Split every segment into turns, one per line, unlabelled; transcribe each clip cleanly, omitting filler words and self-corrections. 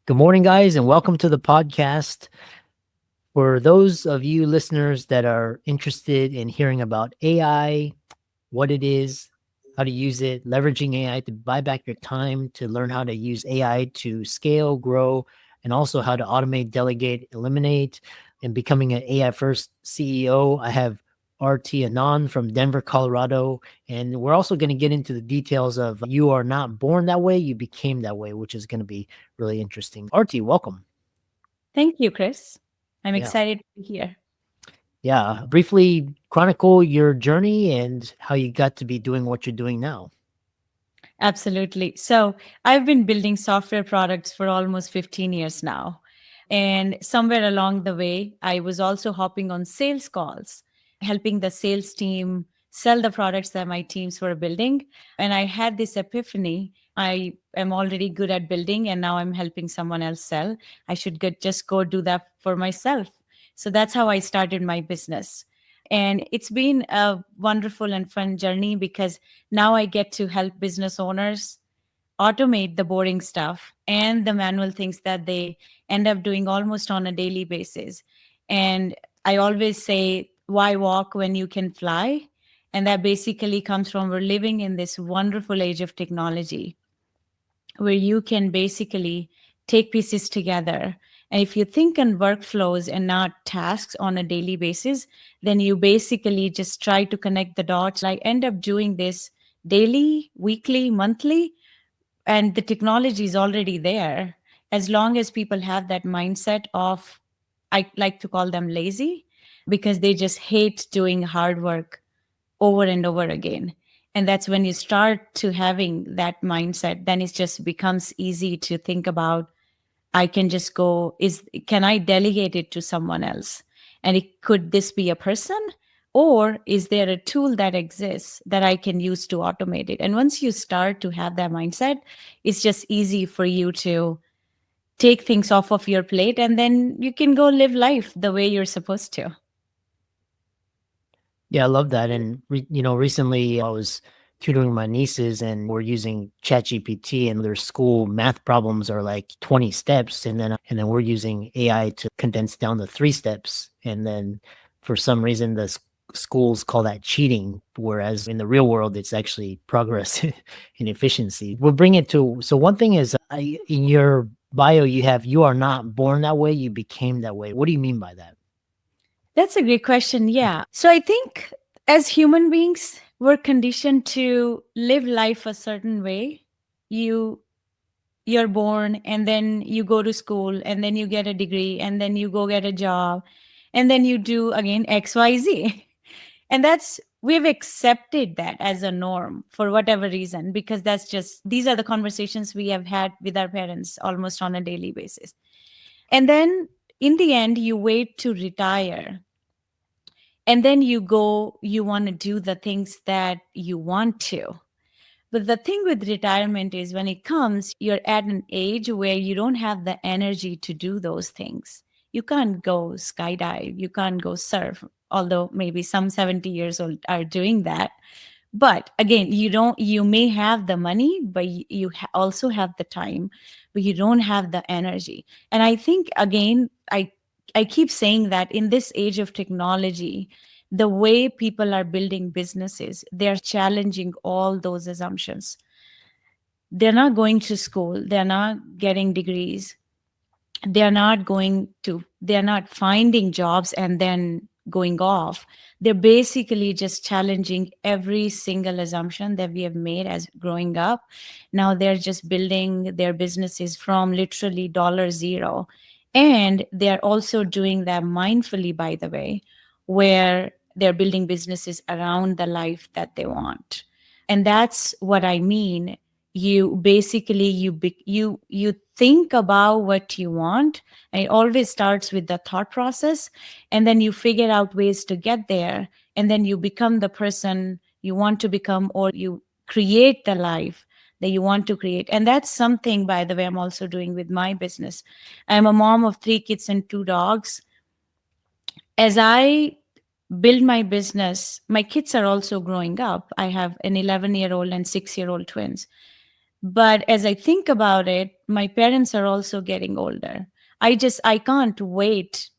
Good morning, guys, and welcome to the podcast. For those of you listeners that are interested in hearing about AI, what it is, how to use it, leveraging AI to buy back your time, to learn how to use AI to scale, grow, and also how to automate, delegate, eliminate, and becoming an AI first CEO, I have Aarti Anand from Denver, Colorado. And we're also going to get into the details of you are not born that way, you became that way, which is going to be really interesting. Aarti, welcome.
Thank you, Chris. I'm
Yeah.
excited to be here.
Yeah. Briefly chronicle your journey and how you got to be doing what you're doing now.
Absolutely. So, I've been building software products for almost 15 years now. And somewhere along the way, I was also hopping on sales calls, helping the sales team sell the products that my teams were building. And I had this epiphany. I am already good at building, and now I'm helping someone else sell. I should just go do that for myself. So that's how I started my business. And it's been a wonderful and fun journey because now I get to help business owners automate the boring stuff and the manual things that they end up doing almost on a daily basis. And I always say, why walk when you can fly? And that basically comes from we're living in this wonderful age of technology where you can basically take pieces together. And if you think in workflows and not tasks on a daily basis, then you basically just try to connect the dots. I end up doing this daily, weekly, monthly, and the technology is already there. As long as people have that mindset of, I like to call them lazy, because they just hate doing hard work over and over again. And that's when you start to having that mindset, then it just becomes easy to think about, I can just go, can I delegate it to someone else? And could this be a person? Or is there a tool that exists that I can use to automate it? And once you start to have that mindset, it's just easy for you to take things off of your plate, and then you can go live life the way you're supposed to.
Yeah, I love that. And recently I was tutoring my nieces, and we're using ChatGPT, and their school math problems are like 20 steps, and then we're using AI to condense down to 3 steps. And then for some reason schools call that cheating, whereas in the real world it's actually progress and efficiency. We'll bring it to, so one thing is, in your bio you have, you are not born that way, you became that way. What do you mean by that?
That's a great question. Yeah. So I think as human beings, we're conditioned to live life a certain way. You you're born, and then you go to school, and then you get a degree, and then you go get a job, and then you do again XYZ. And that's, we've accepted that as a norm for whatever reason, because that's just, these are the conversations we have had with our parents almost on a daily basis. And then in the end, you wait to retire, and then you want to do the things that you want to. But the thing with retirement is, when it comes, you're at an age where you don't have the energy to do those things. You can't go skydive, you can't go surf, although maybe some 70 years old are doing that. But again, you may have the money, but also have the time, but you don't have the energy. And I think, again, I keep saying that in this age of technology, the way people are building businesses, they're challenging all those assumptions. They're not going to school, they're not getting degrees, they're not finding jobs and then going off. They're basically just challenging every single assumption that we have made as growing up. Now they're just building their businesses from literally dollar zero. And they're also doing that mindfully, by the way, where they're building businesses around the life that they want. And that's what I mean. You basically you think about what you want, and it always starts with the thought process, and then you figure out ways to get there, and then you become the person you want to become, or you create the life that you want to create. And that's something, by the way, I'm also doing with my business. I'm a mom of 3 kids and 2 dogs. As I build my business, my kids are also growing up. I have an 11-year-old and 6-year-old twins. But as I think about it, my parents are also getting older. I can't wait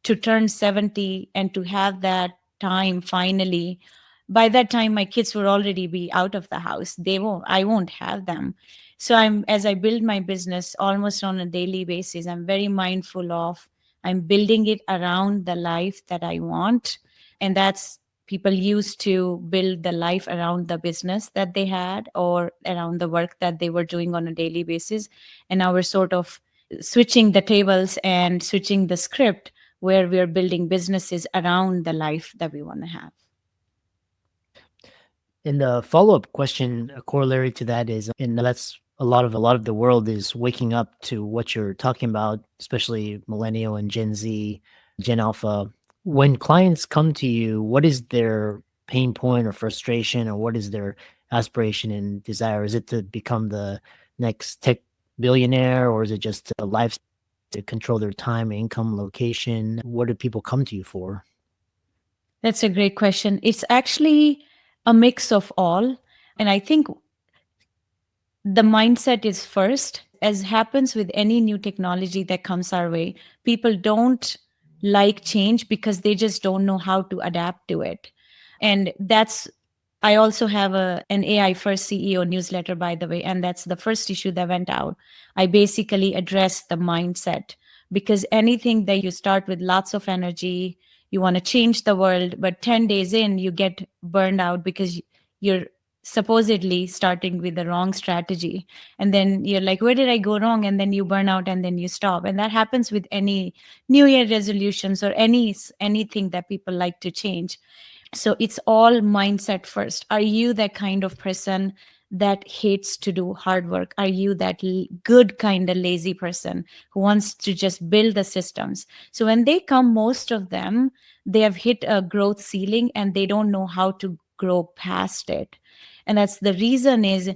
to turn 70 and to have that time finally. By that time my kids will already be out of the house. I won't have them. So I'm as I build my business almost on a daily basis, I'm very mindful of I'm building it around the life that I want. And that's people used to build the life around the business that they had or around the work that they were doing on a daily basis. And now we're sort of switching the tables and switching the script where we're building businesses around the life that we want to have.
And the follow-up question, a corollary to that is, and that's a lot of the world is waking up to what you're talking about, especially millennial and Gen Z, Gen Alpha. When clients come to you, what is their pain point or frustration, or what is their aspiration and desire? Is it to become the next tech billionaire, or is it just a life to control their time, income, location? What do people come to you for?
That's a great question. It's actually a mix of all. And I think the mindset is first. As happens with any new technology that comes our way, people don't like change because they just don't know how to adapt to it. And that's I also have an AI first CEO newsletter, by the way, and that's the first issue that went out. I basically address the mindset because anything that you start with lots of energy, you want to change the world, but 10 days in, you get burned out because you're supposedly starting with the wrong strategy. And then you're like, where did I go wrong? And then you burn out and then you stop. And that happens with any New Year resolutions or anything that people like to change. So it's all mindset first. Are you that kind of person that hates to do hard work? Are you that good kind of lazy person who wants to just build the systems? So when they come, most of them, they have hit a growth ceiling and they don't know how to grow past it. And that's the reason is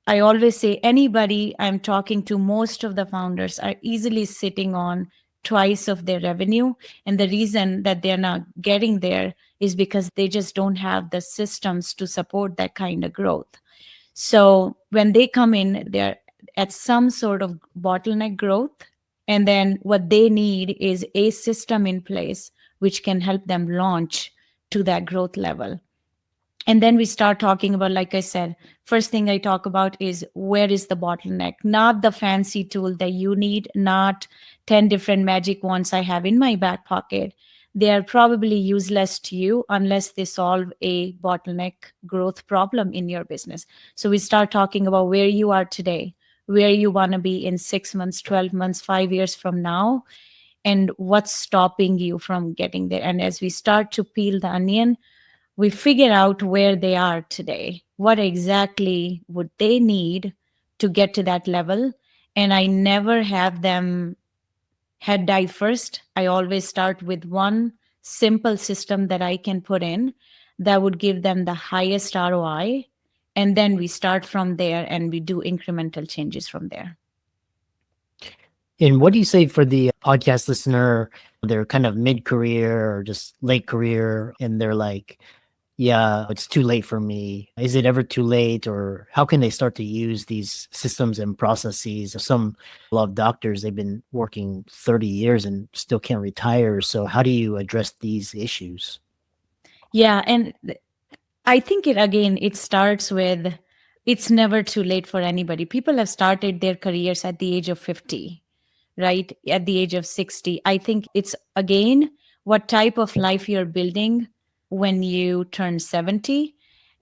I always say anybody I'm talking to, most of the founders are easily sitting on twice of their revenue. And the reason that they're not getting there is because they just don't have the systems to support that kind of growth. So when they come in, they're at some sort of bottleneck growth. And then what they need is a system in place which can help them launch to that growth level. And then we start talking about, like I said, first thing I talk about is where is the bottleneck? Not the fancy tool that you need, not 10 different magic wands I have in my back pocket. They are probably useless to you unless they solve a bottleneck growth problem in your business. So we start talking about where you are today, where you want to be in 6 months, 12 months, 5 years from now, and what's stopping you from getting there. And as we start to peel the onion, we figure out where they are today. What exactly would they need to get to that level? And I never have them head dive first. I always start with one simple system that I can put in that would give them the highest ROI. And then we start from there and we do incremental changes from there.
And what do you say for the podcast listener? They're kind of mid-career or just late career, and they're like, yeah, it's too late for me. Is it ever too late? Or how can they start to use these systems and processes? A lot of doctors, they've been working 30 years and still can't retire. So how do you address these issues?
Yeah. And I think it starts with it's never too late for anybody. People have started their careers at the age of 50, right? At the age of 60. I think it's again what type of life you're building when you turn 70.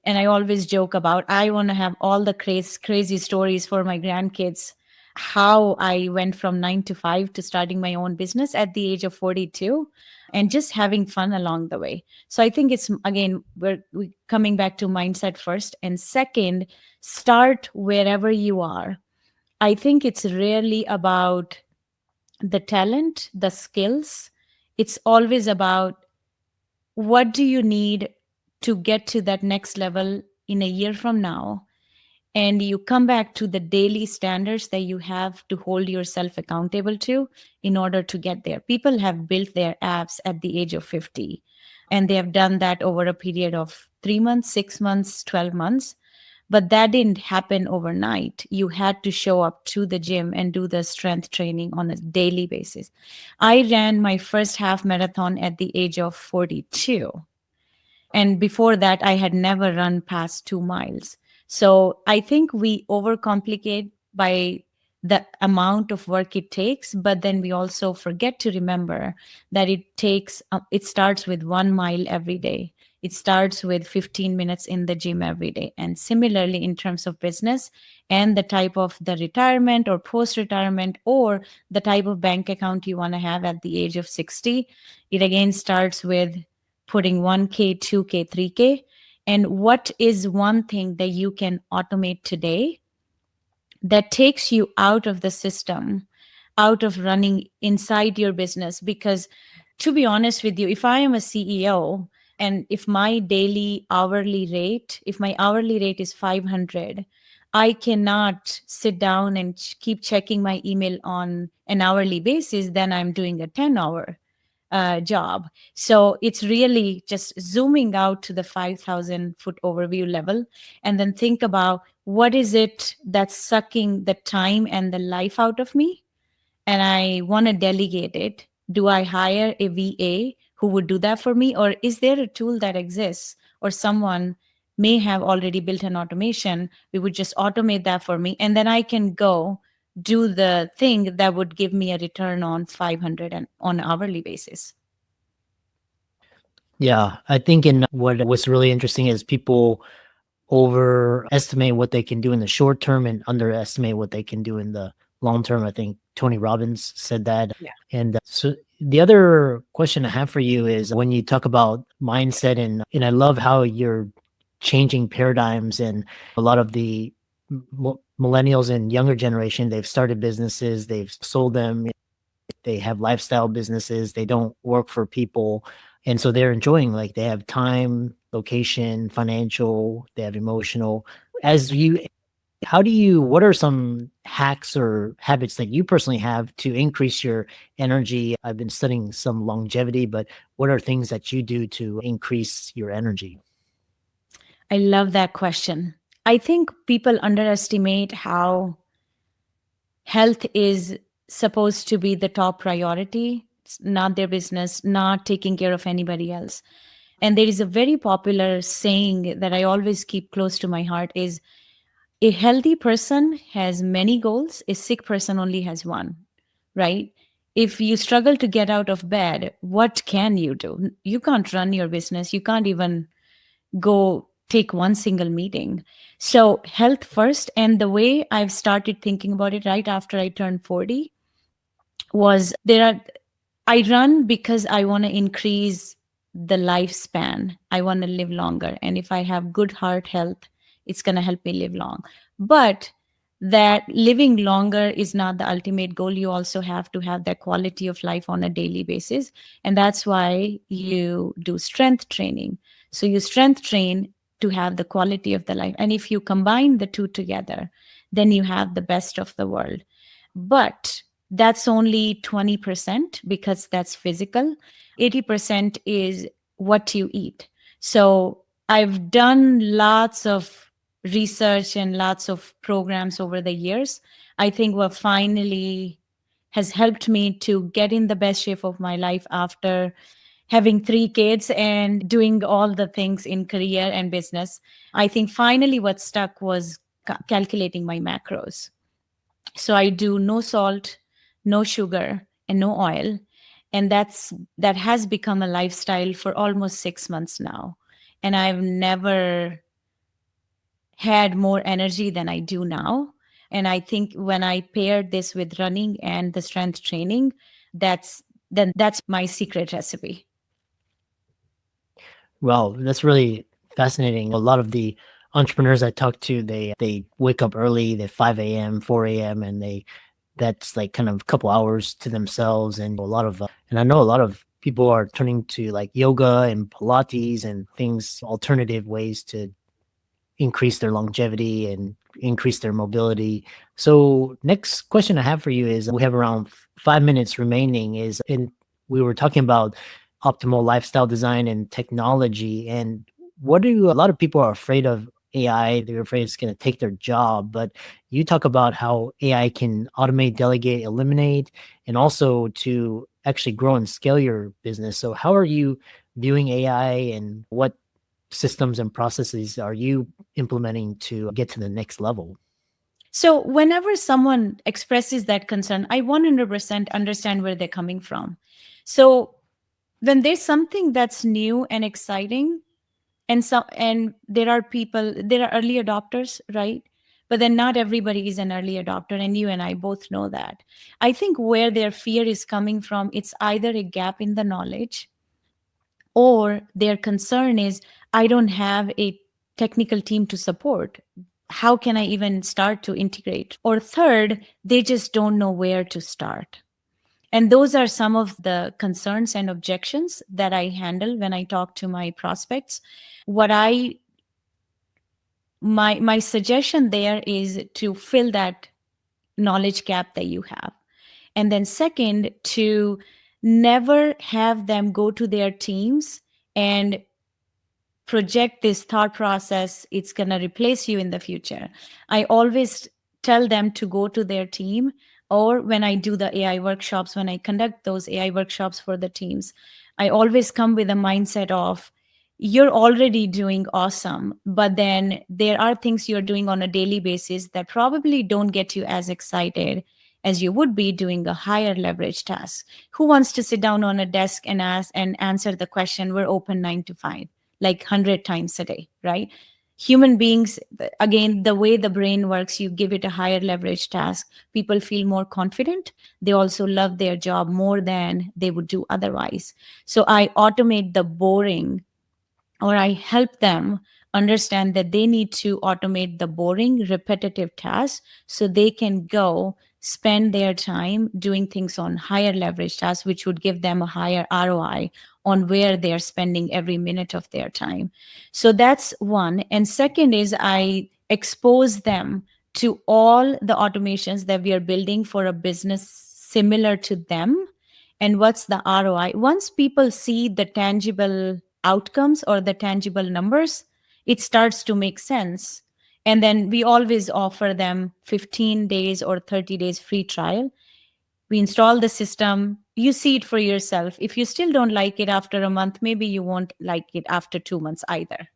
And I always joke about I want to have all the crazy stories for my grandkids, how I went from 9 to 5 to starting my own business at the age of 42 and just having fun along the way. So I think it's again, we're coming back to mindset first. And second, start wherever you are. I think it's really about the talent, the skills. It's always about what do you need to get to that next level in a year from now. And you come back to the daily standards that you have to hold yourself accountable to in order to get there. People have built their apps at the age of 50, and they have done that over a period of 3 months, 6 months, 12 months. But that didn't happen overnight. You had to show up to the gym and do the strength training on a daily basis. I ran my first half marathon at the age of 42. And before that, I had never run past 2 miles. So I think we overcomplicate by the amount of work it takes, but then we also forget to remember that it starts with 1 mile every day. It starts with 15 minutes in the gym every day. And similarly, in terms of business and the type of the retirement or post retirement or the type of bank account you want to have at the age of 60, it again starts with putting 1K, 2K, 3K. And what is one thing that you can automate today that takes you out of the system, out of running inside your business? Because to be honest with you, if I am a CEO and if my hourly rate is 500, I cannot sit down and keep checking my email on an hourly basis. Then I'm doing a 10-hour job. So it's really just zooming out to the 5,000-foot overview level and then think about what is it that's sucking the time and the life out of me, and I want to delegate it. Do I hire a VA who would do that for me? Or is there a tool that exists, or someone may have already built an automation? We would just automate that for me. And then I can go do the thing that would give me a return on 500 and on an hourly basis.
Yeah, I think in what was really interesting is people overestimate what they can do in the short term and underestimate what they can do in the long term. I think Tony Robbins said that.
Yeah.
And so the other question I have for you is when you talk about mindset, and I love how you're changing paradigms, and a lot of the millennials and younger generation, they've started businesses, they've sold them, they have lifestyle businesses, they don't work for people. And so they're enjoying, like they have time, location, financial, they have emotional. What are some hacks or habits that you personally have to increase your energy? I've been studying some longevity, but what are things that you do to increase your energy?
I love that question. I think people underestimate how health is supposed to be the top priority. It's not their business, not taking care of anybody else. And there is a very popular saying that I always keep close to my heart is a healthy person has many goals, a sick person only has one, right? If you struggle to get out of bed, what can you do? You can't run your business. You can't even go take one single meeting. So, health first. And the way I've started thinking about it right after I turned 40 was I run because I want to increase the lifespan. I want to live longer. And if I have good heart health, it's going to help me live long. But that living longer is not the ultimate goal. You also have to have that quality of life on a daily basis. And that's why you do strength training. So you strength train to have the quality of the life. And if you combine the two together, then you have the best of the world. But that's only 20% because that's physical. 80% is what you eat. So I've done lots of research and lots of programs over the years. I think what finally has helped me to get in the best shape of my life after having 3 kids and doing all the things in career and business. I think finally what stuck was calculating my macros. So I do no salt, no sugar, and no oil. And that has become a lifestyle for almost 6 months now. And I've never had more energy than I do now. And I think when I paired this with running and the strength training, that's my secret recipe.
Well, that's really fascinating. A lot of the entrepreneurs I talk to, they wake up early, they 5 a.m., 4 a.m., and that's like kind of a couple hours to themselves. And and I know a lot of people are turning to like yoga and Pilates and things, alternative ways to increase their longevity and increase their mobility. So next question I have for you is, we have around 5 minutes remaining, and we were talking about optimal lifestyle design and technology. And what do a lot of people are afraid of AI, they're afraid it's going to take their job. But you talk about how AI can automate, delegate, eliminate, and also to actually grow and scale your business. So, how are you viewing AI, and what systems and processes are you implementing to get to the next level?
So, whenever someone expresses that concern, I 100% understand where they're coming from. So, when there's something that's new and exciting, and there are people, there are early adopters, right? But then not everybody is an early adopter, and you and I both know that. I think where their fear is coming from, it's either a gap in the knowledge, or their concern is, I don't have a technical team to support. How can I even start to integrate? Or third, they just don't know where to start. And those are some of the concerns and objections that I handle when I talk to my prospects. What I my suggestion there is to fill that knowledge gap that you have. And then second, to never have them go to their teams and project this thought process, it's going to replace you in the future. I always tell them to go to their team, or when I do the AI workshops, when I conduct those AI workshops for the teams, I always come with a mindset of, you're already doing awesome, but then there are things you're doing on a daily basis that probably don't get you as excited as you would be doing a higher leverage task. Who wants to sit down on a desk and ask and answer the question, we're open 9 to 5, like 100 times a day, right? Human beings, again, the way the brain works, you give it a higher leverage task, people feel more confident. They also love their job more than they would do otherwise. So I automate the boring, or I help them understand that they need to automate the boring, repetitive tasks so they can go spend their time doing things on higher leverage tasks, which would give them a higher ROI on where they're spending every minute of their time. So that's one. And second is, I expose them to all the automations that we are building for a business similar to them, and what's the ROI. Once people see the tangible outcomes or the tangible numbers, it starts to make sense. And then we always offer them 15 days or 30 days free trial. We install the system, you see it for yourself. If you still don't like it after a month, maybe you won't like it after 2 months either.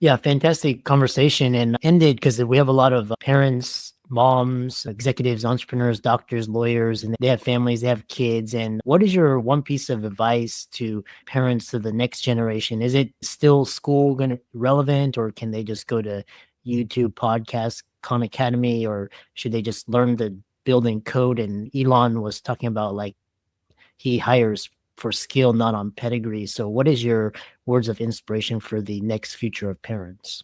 Yeah, fantastic conversation, and ended because we have a lot of parents, moms, executives, entrepreneurs, doctors, lawyers, and they have families, they have kids. And what is your one piece of advice to parents of the next generation? Is it still school going to relevant, or can they just go to YouTube, podcast, Khan Academy, or should they just learn the building code? And Elon was talking about like he hires for skill, not on pedigree. So what is your words of inspiration for the next future of parents?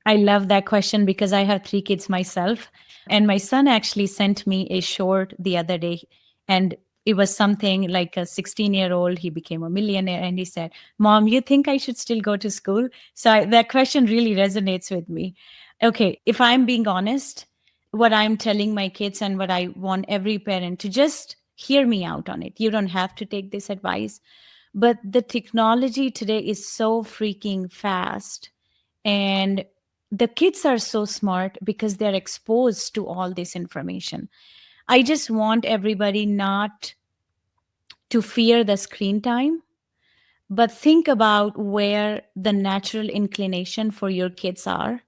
I love that question because I have 3 kids myself. And my son actually sent me a short the other day. And it was something like a 16-year-old, he became a millionaire. And he said, Mom, you think I should still go to school? So that question really resonates with me. Okay, if I'm being honest, what I'm telling my kids and what I want every parent to just hear me out on it. You don't have to take this advice. But the technology today is so freaking fast. And the kids are so smart because they're exposed to all this information. I just want everybody not to fear the screen time, but think about where the natural inclination for your kids are,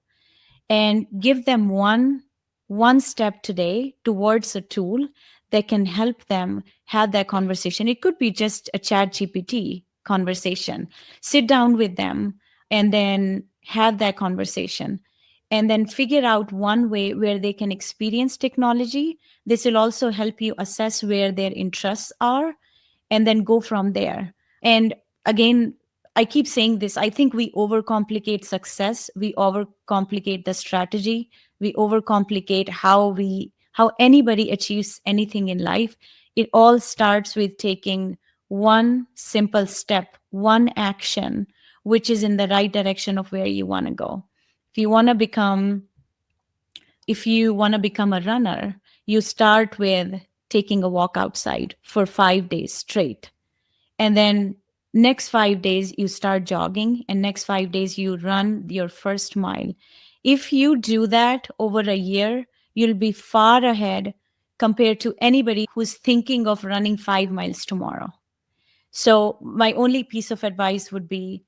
and give them one step today towards a tool that can help them have that conversation. It could be just a chat GPT conversation. Sit down with them and then have that conversation, and then figure out one way where they can experience technology. This will also help you assess where their interests are and then go from there. And again, I keep saying this, I think we overcomplicate success, we overcomplicate the strategy, we overcomplicate how anybody achieves anything in life. It all starts with taking one simple step, one action, which is in the right direction of where you want to go. If you want to become if you want to become a runner, you start with taking a walk outside for 5 days straight. And then next 5 days you start jogging, and next 5 days you run your first mile. If you do that over a year, you'll be far ahead compared to anybody who's thinking of running 5 miles tomorrow. So, my only piece of advice would be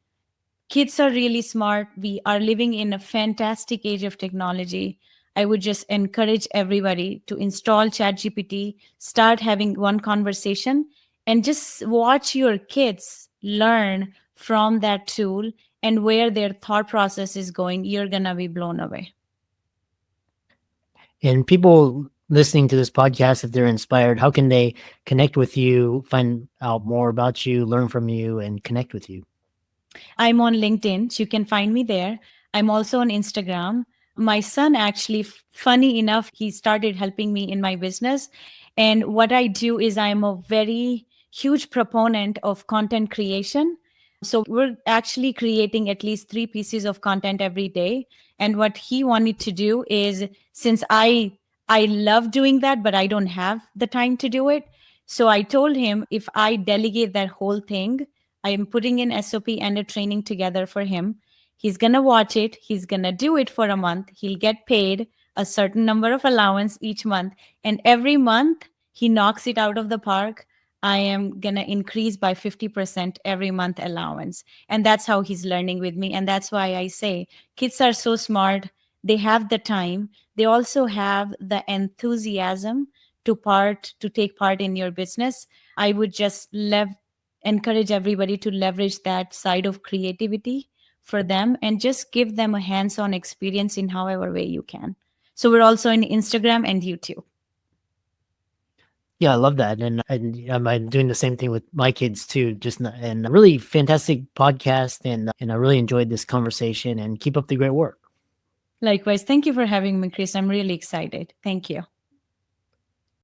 kids are really smart. We are living in a fantastic age of technology. I would just encourage everybody to install ChatGPT, start having one conversation, and just watch your kids learn from that tool and where their thought process is going. You're going to be blown away.
And people listening to this podcast, if they're inspired, how can they connect with you, find out more about you, learn from you, and connect with you?
I'm on LinkedIn. So you can find me there. I'm also on Instagram. My son, actually, funny enough, he started helping me in my business. And what I do is I'm a very huge proponent of content creation. So we're actually creating at least 3 pieces of content every day. And what he wanted to do is, since I love doing that, but I don't have the time to do it. So I told him if I delegate that whole thing, I am putting in SOP and a training together for him. He's going to watch it. He's going to do it for a month. He'll get paid a certain number of allowance each month. And every month he knocks it out of the park. I am going to increase by 50% every month allowance. And that's how he's learning with me. And that's why I say kids are so smart. They have the time. They also have the enthusiasm to take part in your business. I would just encourage everybody to leverage that side of creativity for them and just give them a hands-on experience in however way you can. So we're also in Instagram and YouTube.
Yeah, I love that, and I'm doing the same thing with my kids too. And a really fantastic podcast, and I really enjoyed this conversation. And keep up the great work.
Likewise, thank you for having me, Chris. I'm really excited. Thank you.